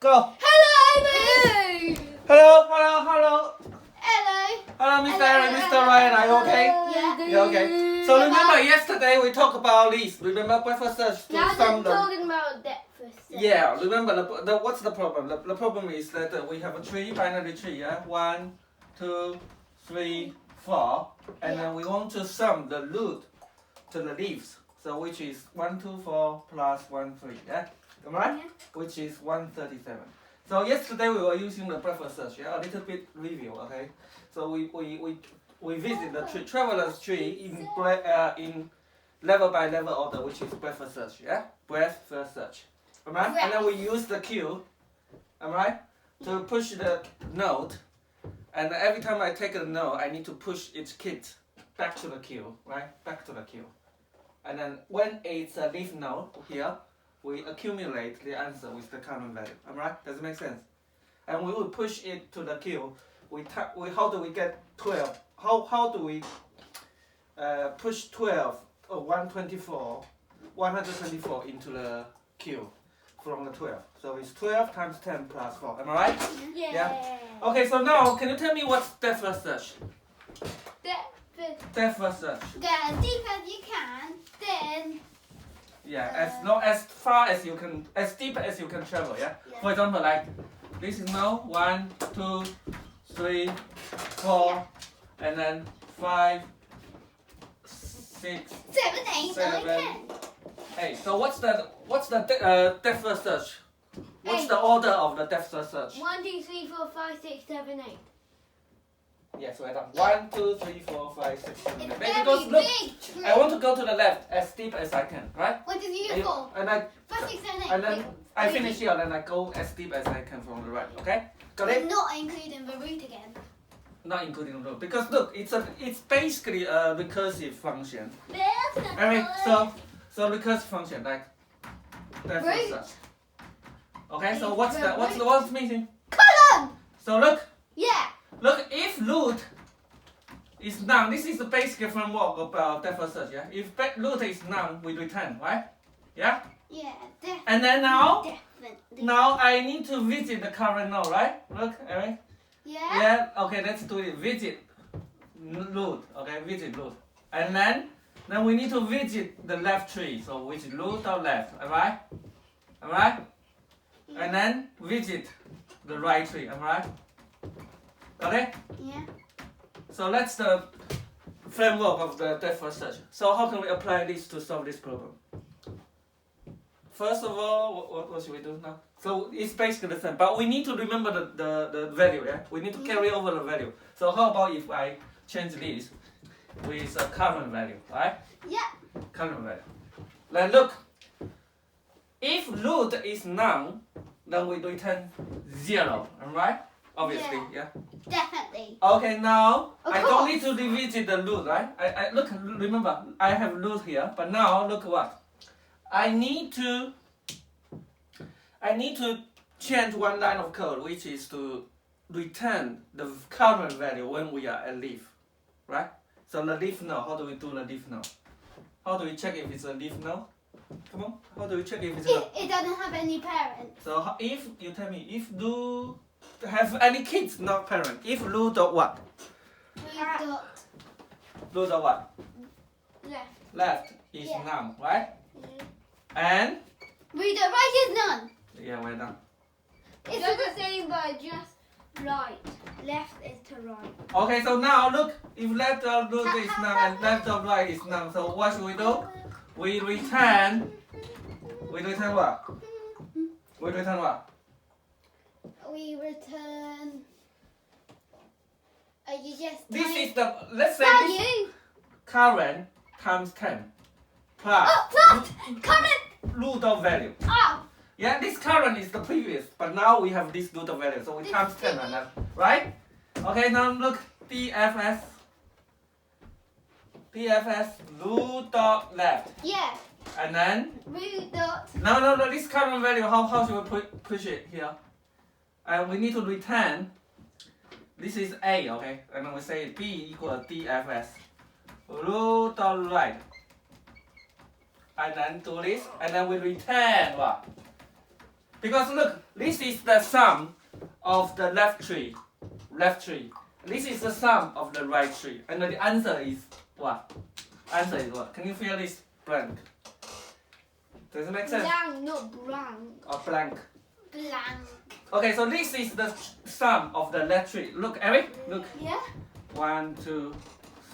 Go. Hello, Amy. Hello, hello, hello. Hello. Hello, Mr. Aaron, Mr. Ryan, are you okay? Yeah. You okay? So remember yesterday we talked about this. Remember breakfast search to Now sum they're them. talking about depth first. Yeah, remember what's the problem? The problem is that we have a tree, binary tree, yeah? 1, 2, 3, 4. And then we want to sum the root to the leaves. So which is 1, 2, 4 plus 1, 3, yeah? Am I right? Yeah. Which is 137. So yesterday we were using the breakfast search, yeah? A little bit review, okay? So we visit the tree, traveler's tree in level by level order, which is breadth search, yeah? Breadth first search. Alright? And then we use the queue, alright? To push the node. And every time I take a node, I need to push its kit back to the queue, right? Back to the queue. And then when it's a leaf node here, we accumulate the answer with the current value. Alright? Does it make sense? And we will push it to the queue. How do we get 12? How do we push 12 or 124 into the queue from the 12? So it's 12 times 10 plus 4. Am I right? Yeah. Okay, so now can you tell me what's depth first search? Depth first search. Go as deep as you can, then. Yeah, as far as you can, as deep as you can travel. Yeah. Yeah. For example, like this is now 1, 2, 3, 4, and then 5, 6, 7, 8, 9, 10. 8. So what's the depth first search? What's the order of the depth first search? 1, 2, 3, 4, 5, 6, 7, 8. Yes, we're done. 1, 2, 3, 4, 5, 6, 7, 8. It's Because very look, big tree. I want to go to the left as deep as I can, right? What is And you you- for? And I 5, 6, 7, 8. and then I finish here, then I go as deep as I can from the right. Okay? Got We're it? not including the root again. Not including the root. Because look, it's basically a recursive function. There's the Alright, so recursive function like depth first Root. search. Okay, so The what's missing? column. So look, Yeah. if root is none, this is the basic framework about depth first search, yeah? If root is none, we return, right? Yeah? Yeah, definitely. And then now Definitely. I need to visit the current node, right? Look, Eric. Yeah. Yeah, okay, let's do it. Visit root, okay, visit root. And then we need to visit the left tree, so which is root or left, alright? Alright? And then visit the right tree, alright? Got it? Yeah. So that's the framework of the depth first search. So how can we apply this to solve this problem? First of all, what should we do now? So it's basically the same, but we need to remember the value, yeah? We need to carry over the value. So how about if I change this with a current value, right? Yeah. Current value. Then look, if root is none, then we return 0, alright? Obviously, yeah. Definitely. Okay, now Of I don't course. need to revisit the root, right? I look, remember, I have root here, but now look what? I need to change one line of code, which is to return the current value when we are at leaf, right? So the leaf node, how do we do the leaf node? How do we check if it's a leaf node? Come on, how do we check if it's a It doesn't have any parents. So if you tell me if root have any kids, not parent. If root dot what? Root dot Root dot what? left. Left is Yeah. none, right? And Root dot right is none. yeah, we're done. It's the same but just right. Left is to right. Okay, so now look, if left of root is none and left of right is none, so what should we do? We return what? We return what? We return. You just This type is the, let's say this value. current times 10 plus Oh, plus current. root of value. Oh, Yeah, this current is the previous, but now we have this root of value, so we This times 10 on that, right? Okay, now look, DFS root of left, yeah. and then Root dot. no, this current value, how should we push it here? And we need to return, this is A, okay? And then we say B equal DFS, root of right. And then do this, and then we return what? Because look, this is the sum of the left tree. This is the sum of the right tree. And the answer is what? Answer is what? Can you fill this blank? Does it make sense? Blank, not blank. Or blank? Blank. Okay, so this is the sum of the left tree. Look, Eric, look. Yeah? 1, 2,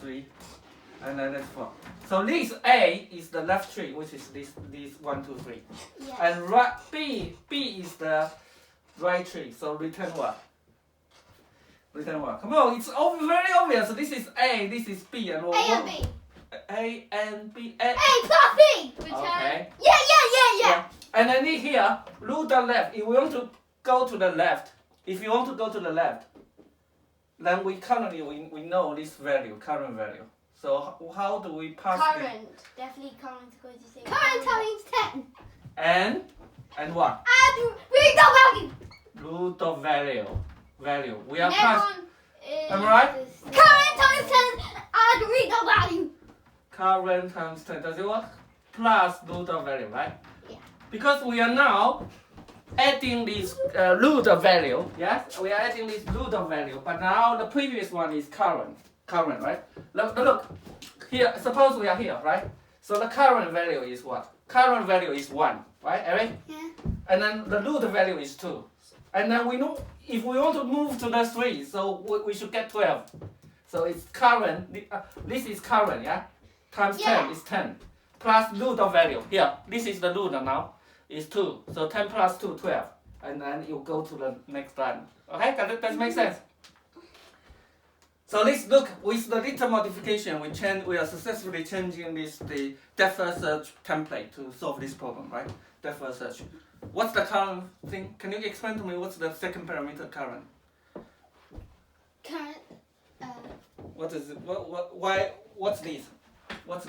3, and then that's 4. So this A is the left tree, which is this 1, 2, 3. Yes. And B is the right tree. So return what? Return what? Come on, it's very obvious. So this is A, this is B, and A and B. A and B. A plus B. Return. Okay. Yeah. And then here, look the left. If we want to go to the left, then we currently we know this value, current value. So how do we pass Current. Definitely current is going to say. Current times 10. And what? And read the value. Root of value. We are Next pass. one is Am I right? Current times 10 and read the value. Current times 10. Does it work? Plus root of value, right? Yeah. Because we are now adding this root of value. Yes, we are adding this root of value. But now the previous one is current, right? Look. Here, suppose we are here, right? So the current value is what? Current value is 1, right, Eric? Yeah. And then the root value is 2. And then we know if we want to move to the 3, so we should get 12. So it's current, this is current, yeah? Times 10 is 10. Plus root of value. Here, this is the root now. Is 2. So 10 plus 2, 12. And then you go to the next line. Okay, does that make sense? So let's look with the little modification. We are successfully changing the depth first search template to solve this problem, right? Depth first search. What's the current thing? Can you explain to me what's the second parameter current? Current. What is it? Why? What's this? What's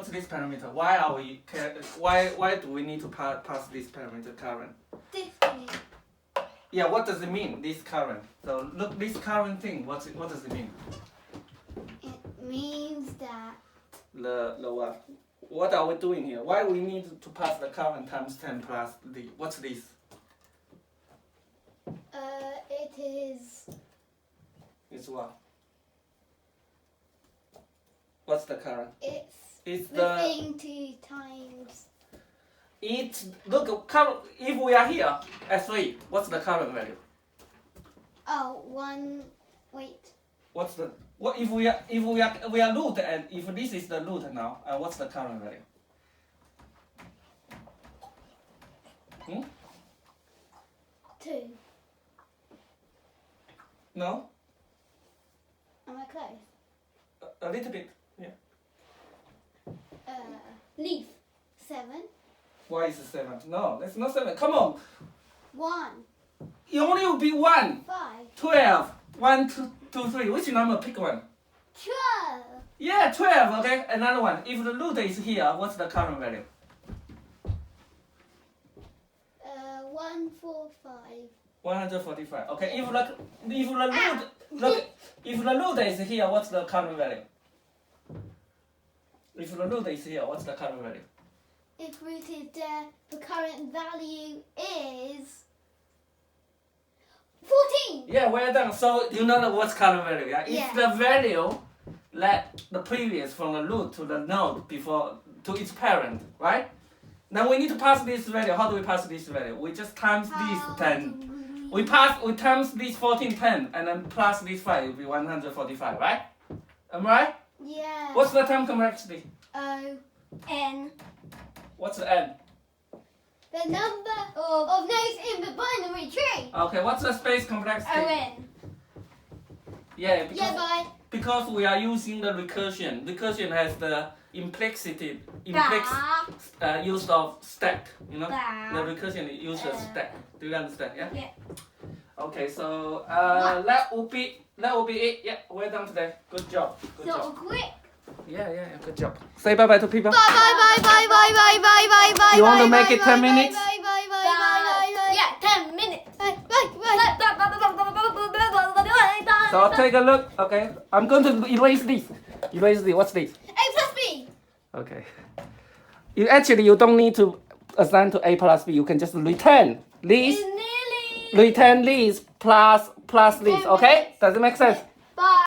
this parameter? Why do we need to pass this parameter current? This thing. Yeah, what does it mean, this current? So look, this current thing, what does it mean? It means that. The what? What are we doing here? Why we need to pass the current times 10 plus the, what's this? It is. It's what? What's the current? It's the the thing 2 times. Look, if we are here at 3, what's the current value? Oh, 1. Wait. What's the if we are root, and if this is the root now, and what's the current value? 2. No? Am I close? A little bit. Yeah. Leaf. 7. Why is it 7? No, that's not 7. Come on. 1. It only will be 1. 5. 12. 1, 2, 3. Which number? Pick one. 12. Yeah, 12. Okay. Another one. If the root is here, what's the current value? 145. 145. Okay. If the root is here, what's the current value? If the root is here, what's the current value? If root is there, the current value is 14. Yeah, well done. So you know what's current value, yeah? It's Yeah. the value that the previous from the root to the node before to its parent, right? Now we need to pass this value. How do we pass this value? We just times this 10. We times this 14 10 and then plus this 5 will be 145, right? Am I right? Yeah. What's the time complexity? O-N. What's the n? The number of nodes in the binary tree. Okay, what's the space complexity? O-N. Yeah, Yeah, because we are using the recursion. Recursion has the implicit use of stack. You know, the recursion uses stack. Do you understand? Yeah. Yeah. Okay, so that will be it. Yeah, well done today. Good job. Good So job. quick. Yeah. Good job. Say bye to people. Bye. You want to make it 10 minutes? Yeah, 10 minutes. So take a look. Okay, I'm going to erase this. What's this? A plus B. Okay. You don't need to assign to A plus B. You can just return leaves, It's nearly. return leaves plus leaves. Okay? Does it make sense? Bye.